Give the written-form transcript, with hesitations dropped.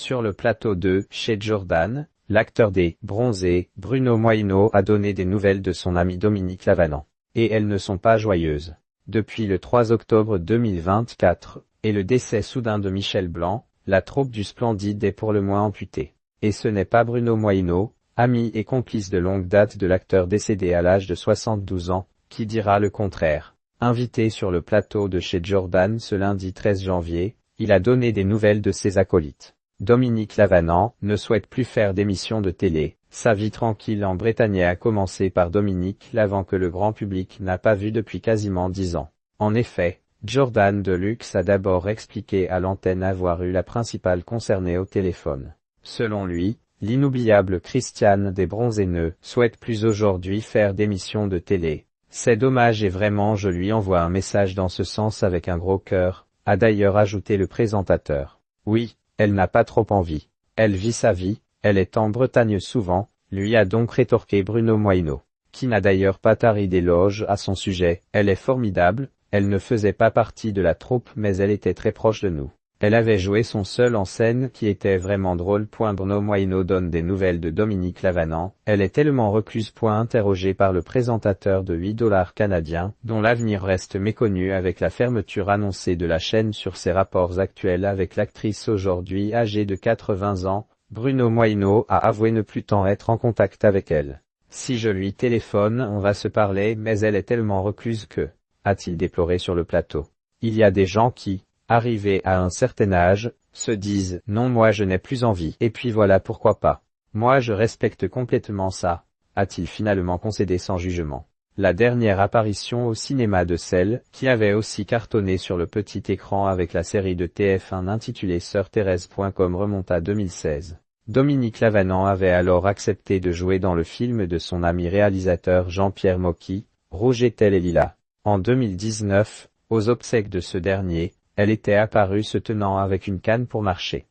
Sur le plateau de Chez Jordan, l'acteur des Bronzés, Bruno Moïno a donné des nouvelles de son ami Dominique Lavanant. Et elles ne sont pas joyeuses. Depuis le 3 octobre 2024, et le décès soudain de Michel Blanc, la troupe du Splendide est pour le moins amputée. Et ce n'est pas Bruno Moïno, ami et complice de longue date de l'acteur décédé à l'âge de 72 ans, qui dira le contraire. Invité sur le plateau de Chez Jordan ce lundi 13 janvier, il a donné des nouvelles de ses acolytes. Dominique Lavanant ne souhaite plus faire d'émissions de télé. Sa vie tranquille en Bretagne a commencé par Dominique Lavant que le grand public n'a pas vu depuis quasiment 10 ans. En effet, Jordan Deluxe a d'abord expliqué à l'antenne avoir eu la principale concernée au téléphone. Selon lui, l'inoubliable Christiane des Bronzés ne souhaite plus aujourd'hui faire d'émissions de télé. C'est dommage et vraiment je lui envoie un message dans ce sens avec un gros cœur, a d'ailleurs ajouté le présentateur. Oui, elle n'a pas trop envie. Elle vit sa vie, elle est en Bretagne souvent, lui a donc rétorqué Bruno Moïno, qui n'a d'ailleurs pas tari d'éloges à son sujet. Elle est formidable, elle ne faisait pas partie de la troupe mais elle était très proche de nous. Elle avait joué son seul en scène qui était vraiment drôle. Bruno Moïno donne des nouvelles de Dominique Lavanant. Elle est tellement recluse. Interrogé par le présentateur de $8 canadiens, dont l'avenir reste méconnu avec la fermeture annoncée de la chaîne sur ses rapports actuels avec l'actrice aujourd'hui âgée de 80 ans, Bruno Moïno a avoué ne plus tant être en contact avec elle. Si je lui téléphone, on va se parler mais elle est tellement recluse que, a-t-il déploré sur le plateau. Il y a des gens qui, arrivés à un certain âge, se disent « Non moi je n'ai plus envie et puis voilà pourquoi pas. Moi je respecte complètement ça », a-t-il finalement concédé sans jugement. La dernière apparition au cinéma de celle qui avait aussi cartonné sur le petit écran avec la série de TF1 intitulée Sœur Thérèse.com remonte à 2016. Dominique Lavanant avait alors accepté de jouer dans le film de son ami réalisateur Jean-Pierre Mocky, Rouge est-elle et Lilas. En 2019, aux obsèques de ce dernier, elle était apparue se tenant avec une canne pour marcher.